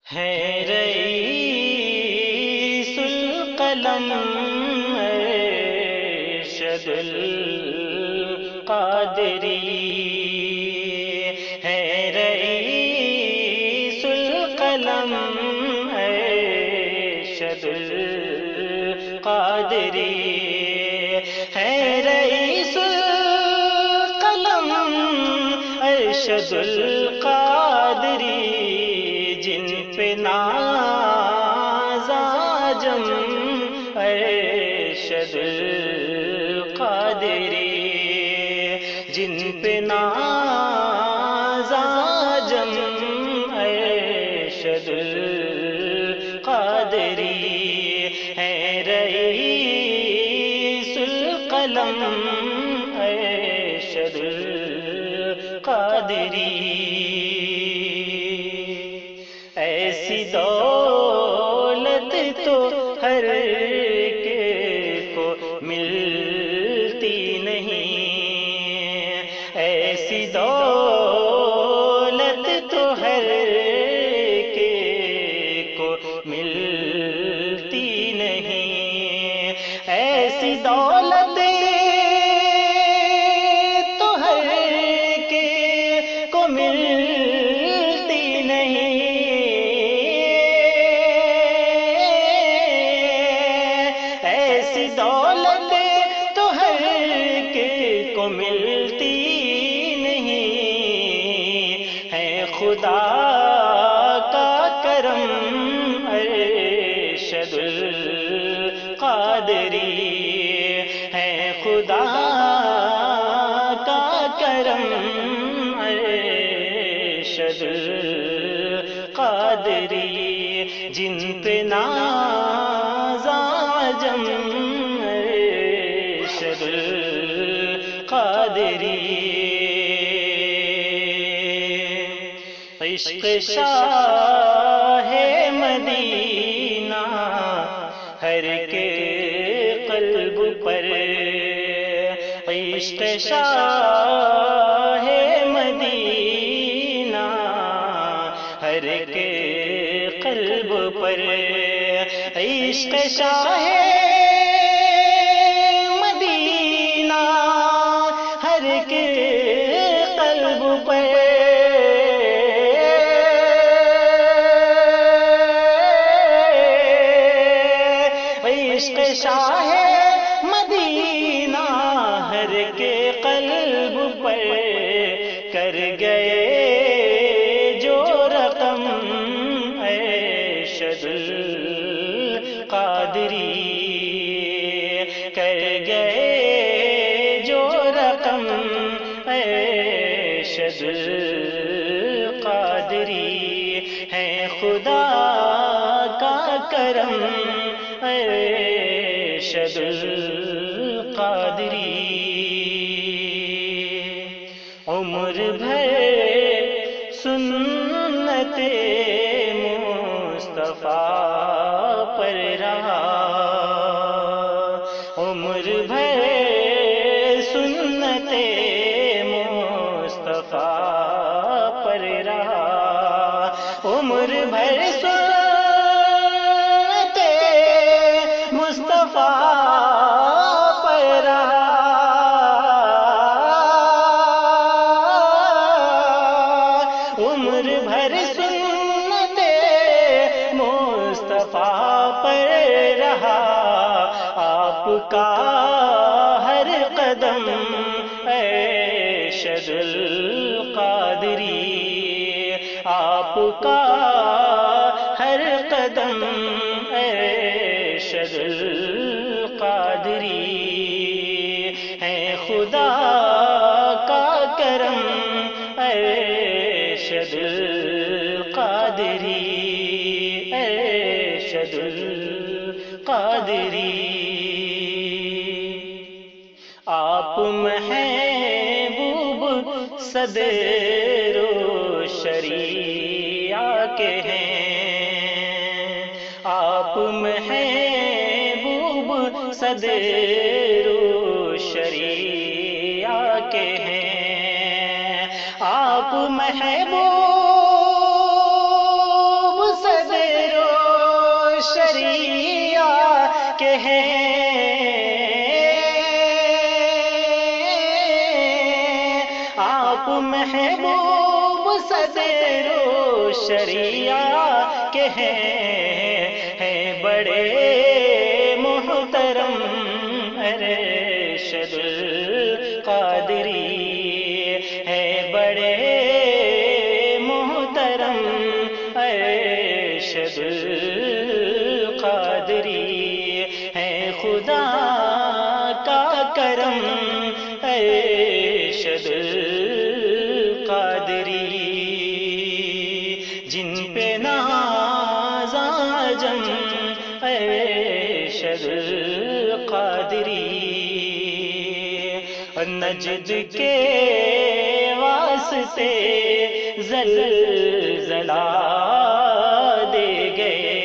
ہے رئیس القلم ارشد القادری، ہے رئیس القلم ارشد القادری، ہے رئیس القلم ارشد القادری، جن پہ ناز عجم ارشد القادری، جن پہ ناز عجم ارشد القادری، ہے رئیس القلم ارشد القادری۔ ایسی دولت تو ہر ایک کو ملتی نہیں، ایسی دولت تو ہر ایک کو ملتی نہیں، ایسی دولت تو ہر ایک کو ملتی نہیں، دولت تو ہر ایک کو ملتی نہیں، ہے خدا کا کرم ارشد القادری، ہے خدا کا کرم ارشد القادری، جن پہ ناز عجم ارشد القادری، عشق شاہ مدینہ ہر کے قلب پر، عشق شاہ مدینہ ہر کے قلب پر، عشق شاہ مدینہ ہر کے قلب پر، عشق شاہ مدینہ ہر کے قلب پر، کر گئے جو رقم ارشد القادری، کر گئے جو رقم ارشد القادری، ہے خدا کا کرم ارشد القادری، عمر بھر سنت مصطفیٰ پر رہا، عمر بھر سنت مصطفیٰ پر رہا، عمر بھر سنت مصطفیٰ پر رہا، عمر بھر سنت مصطفیٰ پر رہا، آپ کا ہر قدم ارشد القادری، آپ کا ہر قدم ارشد القادری، ہے خدا کا کرم ارشد القادری، ارشد القادری، آپ محبوب صدر و شریعہ کے ہیں، آپ محبوب صدر و شریعہ کے ہیں، آپ محبوب صدر محبوب صدر و شریعہ کے ہیں بڑے محترم ارشد القادری، ہے بڑے محترم ارشد القادری، ہے خدا کا کرم ارشد القادری، جن پہ ناز عجم ارشد القادری، نجد کے واسطے زلزلہ دے گئے،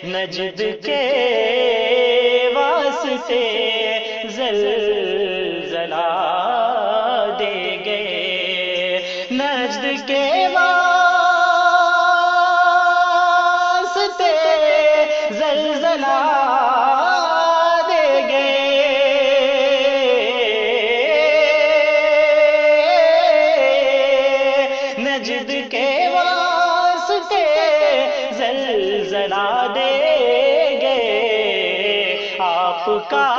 نجد کے واسطے زلزلہ دے گئے، نجد کے واسطے زلزلہ دے گئے، نجد کے واسطے زلزلہ دے گئے، آپ کا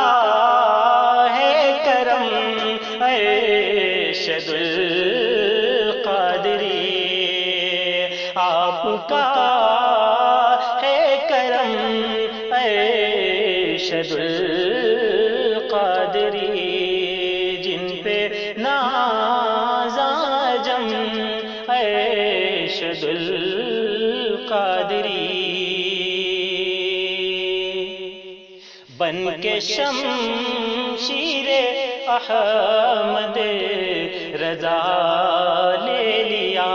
ہے کرم ارشد القادری، آپ کا ہے کرم ارشد القادری، جن پہ ناز عجم ارشد القادری، بن کے شمشیر احمد رضا لے لیا،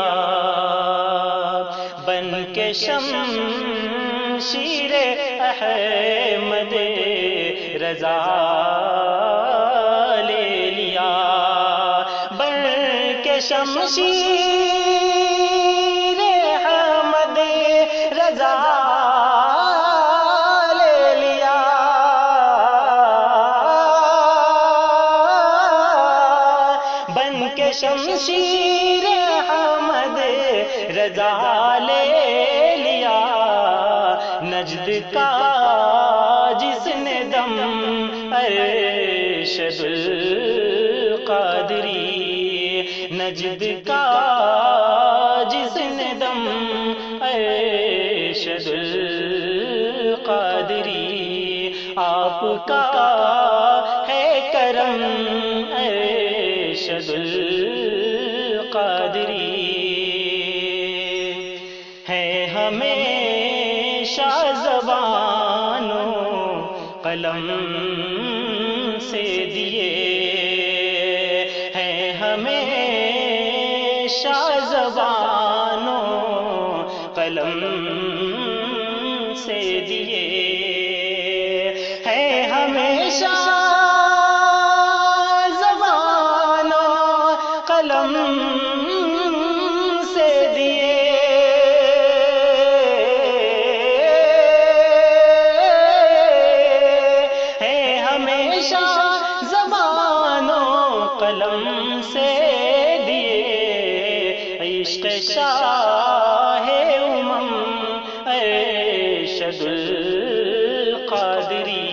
بن کے شمشیر احمد رضا لے لیا، بن کے شمشیر احمد رضا لے لیا، بن کے شمشیر احمد رضا لے لیا، نجد کا جس نے دم ارشد القادری، نجد کا جس نے دم ارشد القادری، آپ کا ہے کرم ارشد القادری، ہے ہمیشہ زبان و قلم سے دیے، ہیں ہمیشہ زبان و قلم سے دیے، ہیں ہمیشہ زبان و قلم سے دیے، ہیں ہمیشہ زبان و قلم سے دیے، عشق شاہ امم ارشد القادری،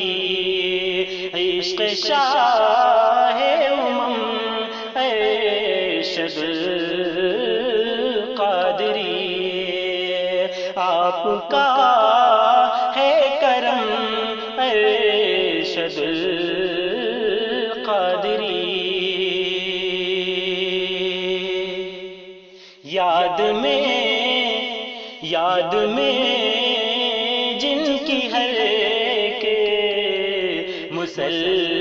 عشق شاہ امم ارشد القادری، آپ کا ہے کرم ارشد القادری، یاد میں جن کی ہر ایک مسلمان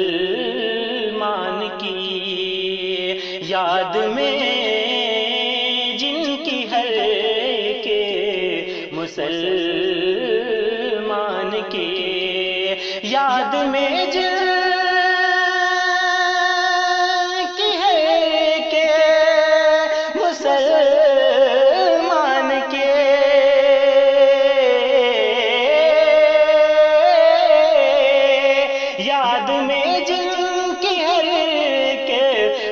کی، یاد میں جن کی ہر ایک مسلمان کی، یاد میں جن کی ہے کہ مسلمان کے، یاد میں جن کی ہر کے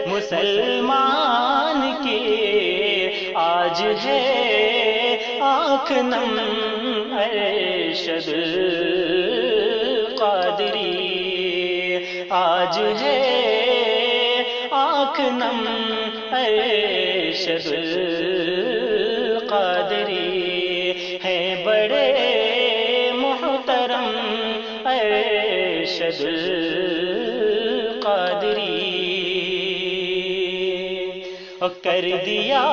مسلمان آنکھ نم ارشد القادری، آج ہے آنکھ نم ارشد القادری، ہے بڑے محترم ارشد القادری، اور کر دیا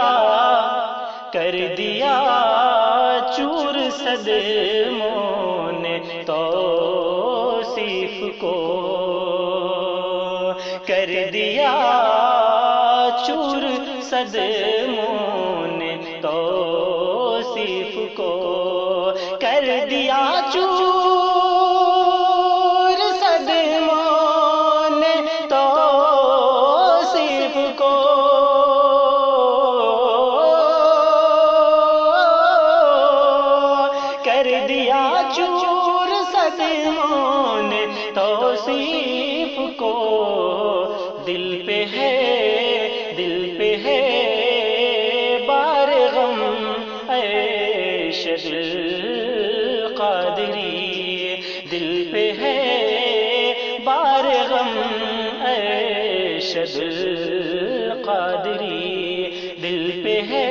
چور صدموں نے توصیف کو، کر دیا چور صدموں نے توصیف کو، کر دیا چور صدموں نے توصیف کو، کر دیا چور صدموں نے توصیف کو، دل پہ ہے بار غم ارشد القادری، دل پہ ہے بار غم ارشد القادری، دل پہ ہے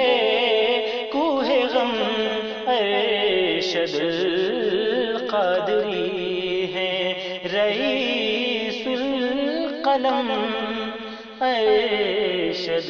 کوہ غم ارشد القادری، ہے رئیس القلم ارشد